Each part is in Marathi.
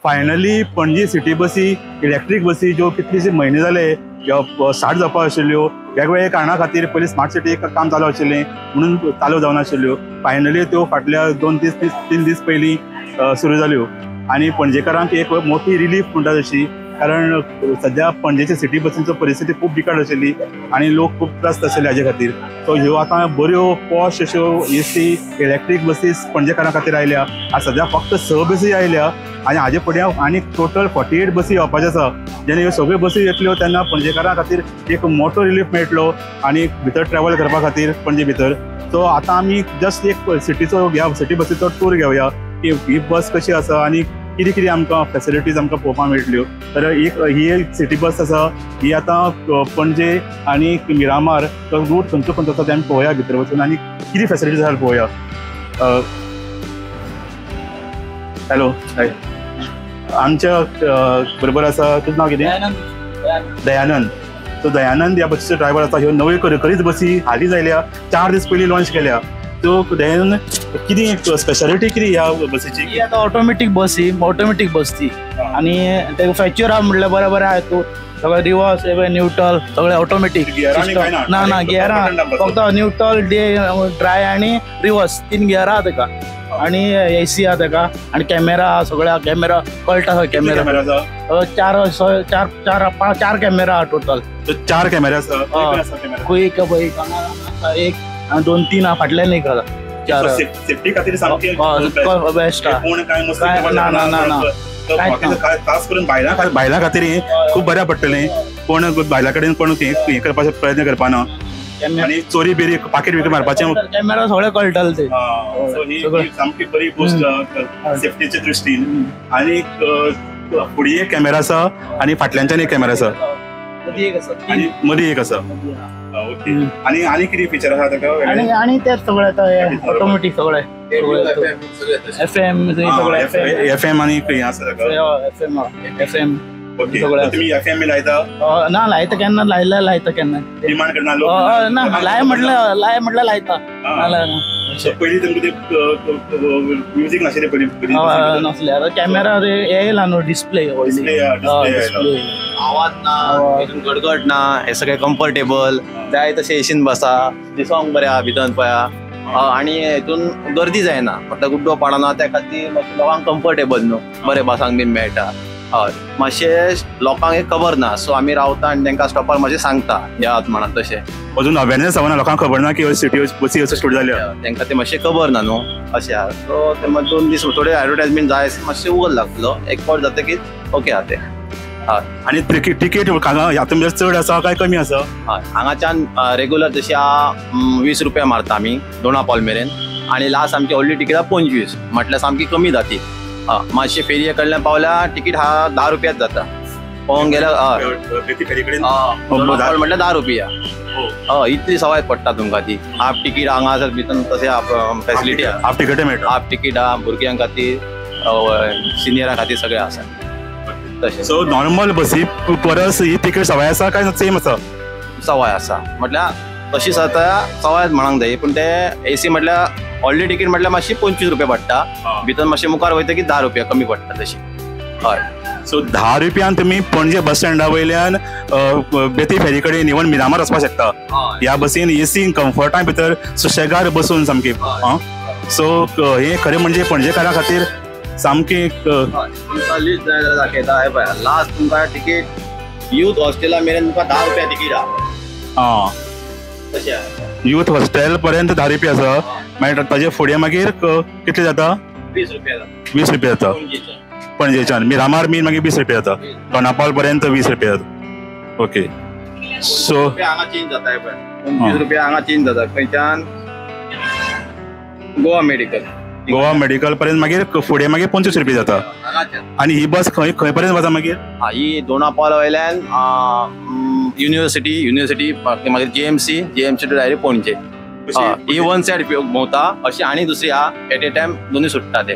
फायनली पणजी सिटी बसी इलेक्ट्रीक बसी ज्यो कितलेशे म्हयने जाले स्टार्ट जावपा आशिल्ल्यो वेगवेगळ्या कारणां खातीर पयलीं स्मार्ट सिटी काम चालू आशिल्लें म्हणून चालू जावनाशिल्ल्यो फायनली त्यो फाटल्या 2-3 दीस पयलीं सुरू जाल्यो आनी पणजेकारांक एक मोठी रिलीफ म्हणटा तशी कारण सध्या पणजेच्या सिटी बसींचो परिस्थिती खूब बिकट आशिल्ली आनी लोक खूब त्रास आशिल्ले हाजे खातीर सो ह्यो आतां बऱ्यो पॉश अश्यो एसी इलेक्ट्रीक बसीस पणजेकारां खातीर आयल्या आज सध्या फक्त 6 बसी आयल्या आनी हाजे फुडें आनी टोटल 48 बसी येवपाच्यो आसा जेन्ना ह्यो सगळ्यो बसी येतल्यो तेन्ना पणजेकारां खातीर एक मोठो रिलीफ मेळटलो आनी भितर ट्रॅव्हल करपा खातीर पणजे भितर सो आतां आमी जस्ट एक सिटी बसीचो टूर घेवया की ही बस कशी आसा आनी कितें कितें आमकां फॅसिलिटीज आमकां पळोवपाक मेळटल्यो तर ही एक सिटी बस आसा ही आतां पणजे आनी मिरामार रूट खंयचो खंयचो आसा तें आमी पळोवया भितर वचून आनी कितें फॅसिलिटीज आसा पळोवया. हॅलो हाय आमच्या बरोबर आसा तुजें नांव कितें दयानंद सो दयानंद ह्या बसीचो ड्रायव्हर आसा ह्यो नव्यो खरीच बसी हालींच आयल्या 4 दीस पयलीं लॉन्च केल्या तो दयानंद कितें स्पेशालिटी कितें ह्या बसीची ही आतां ऑटोमॅटिक बस ती आणि तेका फीचर आहा म्हणल्यार बरें बरें आहा तूं सगळें रिवर्स न्यूट्रल सगळें ऑटोमॅटिक ना गियरां फक्त न्यूट्रल ड्राय आनी रिवर्स 3 गियरां आहा तेका आणि एसी आहा तेका आनी कॅमेरा आहा सगळ्या कॅमेरा कळट आहा कॅमेरा 4 कॅमेरा आहा टोटल 4 कॅमेरा आसा एक एक 2-3 आहा फाटल्यान एक आहा 4 सेफ्टी खातीर सामकें बेस्ट खास करून बायलां खातीर खूब बऱ्या पडटलें कोण बायलां कडेन कोण हे करपाचो प्रयत्न करपाना आनी चोरी बिरी पाकीट बिकीट मारपाचें कॅमेरा सगळे कळटले ते सामकी बरी गोश्ट सेफ्टीचे दृश्टीन आनी फुडें एक कॅमेरा आसा आनी फाटल्यानच्यान एक कॅमेरा आसा मदीं एक आसा ओके आनी कितें फीचर आहा ताका आनी तेच सगळें ऑटोमॅटीक सगळें FM आनी हें आसा ताका FM ओके तुम्ही FM लायता ना लायता केन्ना लायता केन्ना डिमांड करना ना लाय म्हटल्यार लायता पयलीं तुमकां ते म्युजीक नाशिल्लें पयलीं नासलें आतां कॅमेरा येयला न्हू डिस्प्ले आवाज ना हितून गडगड ना हे सगळे कम्फर्टेबल जाय तशें एसीन बसा दिसोंक बरें आहा भितर पळया आनी हितून गर्दी जायना म्हटल्यार गुड्डो पडना त्या खातीर मातशें लोकांक कम्फर्टेबल न्हू बरें बसांक बीन मेळटा हय मातशें लोकांक एक खबर ना सो आमी रावता आनी तांकां स्टॉपार मातशें सांगता यात म्हणून तशें अजून अवेरनेस जावना लोकांक खबर ना की सिटी बसी अशें स्टार्ट जाल्या तांकां ते मातशें खबर ना न्हू अशें आहा सो ते 2 दीस थोडे एडवर्टायजमेंट जाय मातशें उगल लागतलो एक फावट जातकीर ओके आहा ते हय आनी तिकेट हातून चड आसा काय कमी आसा हय हांगाच्यान रेग्युलर जशी आहा 20 रुपया मारता आमी दोनापावल मेरेन आनी लास्ट आमची व्हडली टिकेट आहा 25 म्हटल्यार सामकी कमी जाती मातशें फेरये कडल्यान पावल्यार टिकीट हा 10 रुपयाच जाता पळोवंक गेल्यार म्हटल्यार 10 रुपया हय इतली सवाय पडटा तुमकां ती हाफ टिकीट हांगा जर भितर तशें फॅसिलिटी आहा हाफ टिकेट मेळटा हाफ टिकीट आहा भुरग्यां खातीर सिनियरां खातीर सगळें आसा तशें सो नॉर्मल बसी परस ही टिकेट सवाय आसा काय सेम आसा सवाय आसा म्हटल्यार तशीच आतां सवाय म्हणूंक जाय पूण ते एसी म्हटल्यार व्हडली टिकीट म्हटल्यार मातशी 25 रुपया पडटा भितर मातशें मुखार वयता की 10 रुपया कमी पडटा तशी हय सो 10 रुपयान तुमी पणजे बस स्टँडा वयल्यान बेती फेरी कडेन इवन मिरामार वचपाक शकता ह्या बसीन एसी कम्फर्टा भितर सुशेगाद बसून सामकी सो हे खरें म्हणजे पणजेकारां खातीर सामकी तुमकां लिस्ट जाय जाल्यार दाखयता हे पळय लास्ट तुमकां टिकीट यूथ हॉस्टेला मेरेन तुमकां 10 रुपया टिकीट आहा तशें यूथ हॉस्टेल पर्यंत 10 रुपया आसा मागीर ताजे फुडें मागीर कितले जाता 20 रुपया जाता 20 रुपया जाता पणजेच्यान मिरामार बीन मागीर 20 रुपया जाता दोनापावल पर्यंत 20 रुपया जाता ओके सो हांगा चेंज जाता हे पळय 25 रुपया हांगा चेंज जाता खंयच्यान गोवा मेडिकल पर्यंत मागीर फुडें मागीर 25 रुपया जाता आनी ही बस खंय पर्यंत वता मागीर ही दोनापावल वयल्यान युनिवर्सिटी मागीर जीएमसी टू डायरेक्ट पणजे ही वन सायड भोंवता अशी आनी दुसरी आहा एट ए टायम दोनूय सुट्टा ते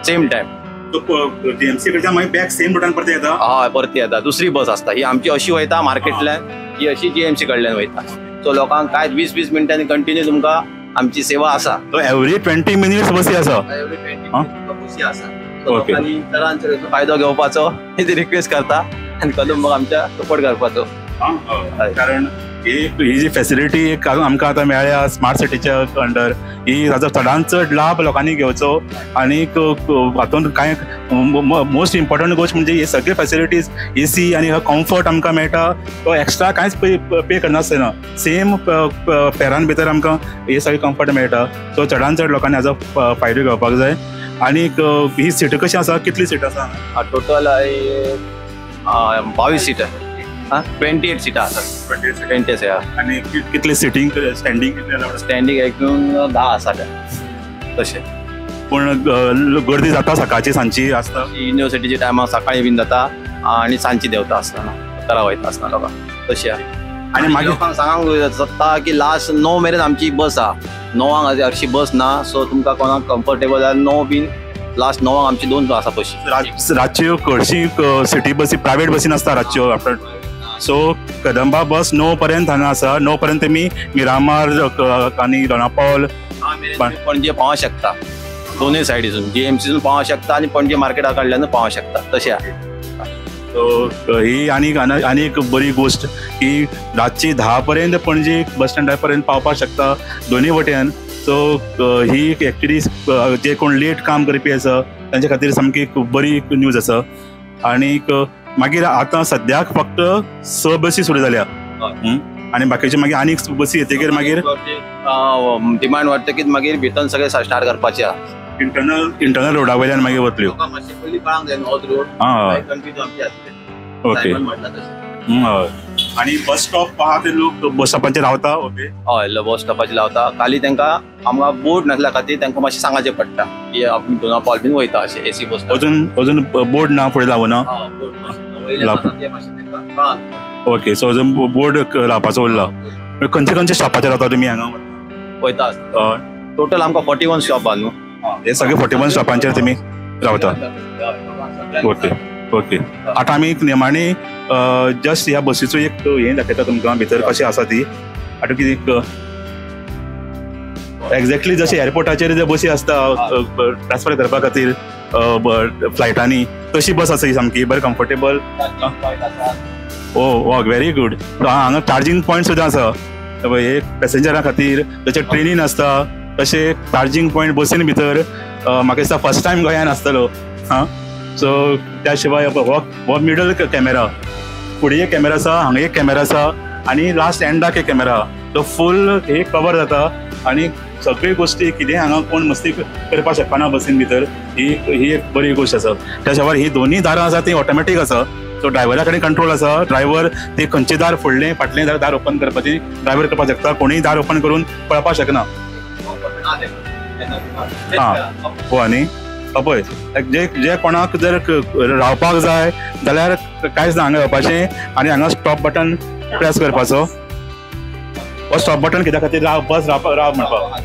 सेम टायम जीएमसी कडच्यान मागीर बॅक सेम रुटान परत येता हय परत येता दुसरी बस आसता ही आमची अशी वयता मार्केटल्यान ही अशी जीएमसी कडल्यान वयता सो लोकांक काय 20-20 मिनटांनी कंटिन्यू तुमकां आमची सेवा आसा एवरी 20 मिनिट्स बसी आसा बसी आसा ओके. लोकांनी चडांचड फायदो घेवपाचो ही रिक्वेस्ट करता आनी कदंबाक आमच्या सपोर्ट करपाचो. कारण ही जी फॅसिलिटी एक आमकां आतां मेळ्ळ्या स्मार्ट सिटीच्या अंडर, ही ताचो चडांत चड लाभ लोकांनी घेवचो. आनी हातूंत कांय मोस्ट इम्पॉर्टंट गोश्ट म्हणजे हे सगळे फॅसिलिटीज AC आनी कम्फर्ट आमकां मेळटा, तो एक्स्ट्रा कांयच पे करनासतना सेम फेरान भितर आमकां हे सगळे कम्फर्ट मेळटा. सो चडांत चड लोकांनी हाचो फायदो घेवपाक जाय. आनी ही सीट कशी आसा, कितली सीट आसा? टोटल 22 सीट 28 सीटां आसात. 20 आनी कितले सिटींग स्टँडींग कितले? स्टँडींग एकूण 10 आसा तशें. पूण गर्दी जाता सकाळची सांजची आसता? युनिवर्सिटीच्या टायमार सकाळी बीन जाता आनी सांजची देंवता आसतना घरा वयता आसतना लोकांक तशें. आनी मागीर लोकांक सांगूंक शकता की लास्ट 9 मेरेन आमची बस आहा. 9 हरशी बस ना, सो तुमकां कोणाक कम्फर्टेबल जाय 9 बीन लास्ट 9 आमची 2 बस आसा पयशी. रातच्यो चडशी सिटी बसी प्रायवेट बसी नासता रातच्यो आफ्टर. सो कदंबा बस 9 पर्यंत हांगा आसा. 9 पर्यंत तुमी मिरामार आनी दोनापावल पणजे पावों शकता. दोनूय सायडीसून GMCसून पावों शकता आनी पणजे मार्केटा कडल्यान पावों शकता तशें आहा. सो ही आनी एक बरी गोश्ट की रातची 10 पर्यंत पणजे बस स्टँडा पर्यंत पावपाक शकता दोनूय वटेन. सो ही एक्चुली जे कोण लेट काम करपी आसा तांचे खातीर सामकी बरी न्यूज आसा. आनीक मागीर आतां सद्याक फक्त 6 बसी सुरू जाल्या आनी बाकीचे मागीर आनीक बसी येतकीर मागीर डिमांड वाडटकीच मागीर भितर सगळें स्टार्ट करपाचें आहा. इंटरनल रोडा वयल्यान मागीर वतल्यो. ओके. आनी बस स्टॉप आहा ते लोक बस स्टॉपाचेर रावता? ओके. हय, बस स्टॉपाचेर रावता. खाली तांकां आमकां बोर्ड नासल्या खातीर तांकां मातशें सांगाचें पडटा की आमी दोनापावल बीन वयता अशें AC बस. अजून बोर्ड ना फुडें लावना? ओके. सो अजून बोर्ड लावपाचो उरला. खंयचे स्टॉपाचेर रावता तुमी हांगा वयता? टोटल आमकां 41 स्टॉप आहा न्हू. हे सगळे 41 स्टॉपांचेर तुमी रावता? ओके. ओके. आतां आमी निमाणी जस्ट ह्या बसीचो एक हें दाखयता तुमकां भितर कशें आसा ती. आतां कितें एक्झॅक्टली जशें एअरपोर्टाचेर जे बसी आसता ट्रान्सफर करपा खातीर फ्लायटांनी, तशी बस आसा ही सामकी बरी कम्फर्टेबल. ओ व्हेरी गूड. हांगा चार्जींग पॉयंट सुद्दां आसा हे पॅसेंजरां खातीर. जशें ट्रेनीन आसता तशें चार्जींग पॉयंट बसीन भितर म्हाका दिसता फर्स्ट टायम गोंयान आसतलो. सो त्या शिवाय हो मिडल कॅमेरा, फुडें एक कॅमेरा आसा, हांगा एक कॅमेरा आसा आनी लास्ट एंडाक एक कॅमेरा. तो फूल हे कवर जाता आनी सगळी गोश्टी कितें हांगा कोण मस्ती करपाक शकना बसीन भितर. ही एक बरी गोश्ट आसा. त्या शिवाय ही दोनूय दारां आसा ती ऑटोमॅटीक आसा. सो ड्रायव्हरा कडेन कंट्रोल आसा. ड्रायव्हर ते खंयचें दार फुडलें फाटलें दार ओपन करपाची ड्रायव्हर करपाक शकता. कोणूय दार ओपन करून पळोवपाक शकना. हो. आनी पळय जे कोणाक जर रावपाक जाय जाल्यार कांयच ना, हांगा येवपाचें आनी हांगा स्टॉप बटन प्रेस करपाचो. हो स्टॉप बटन कित्या खातीर बस राव म्हणपाक.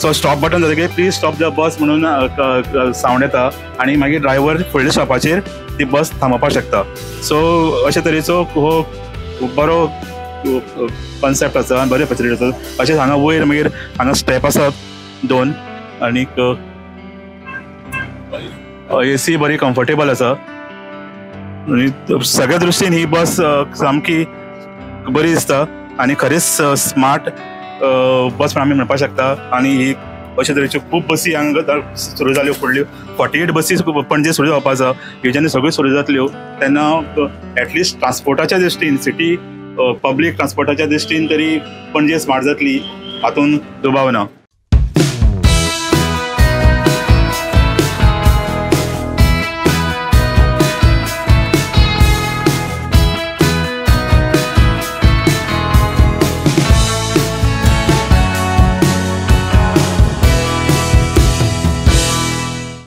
सो स्टॉप बटन जातकीर प्लीज स्टॉप द बस म्हणून सावंड येता आनी मागीर ड्रायव्हर फुडल्या स्टॉपाचेर ती बस थांबोवपाक शकता. सो अशे तरेचो हो बरो कॉन्सेप्ट आसा, बरे फॅसिलिटी आसा. अशेंच हांगा वयर मागीर हांगा स्टेप आसात 2 आनीक AC बरी कम्फर्टेबल आसा. सगळ्या दृश्टीन ही बस सामकी बरी दिसता आनी खरेंच स्मार्ट बस आमी म्हणपाक शकता. आनी ही अशे तरेच्यो खूब बसी हांगा सुरू जाल्यो. फुडल्यो 48 बसी पणजे सुरू जावपा आसा. ह्यो जेन्ना सगळ्यो सुरू जातल्यो तेन्ना एटलिस्ट ट्रान्सपोर्टाच्या दृश्टीन, सिटी पब्लीक ट्रान्सपोर्टाच्या दृश्टीन तरी पणजे स्मार्ट जातली, हातून दुबाव ना.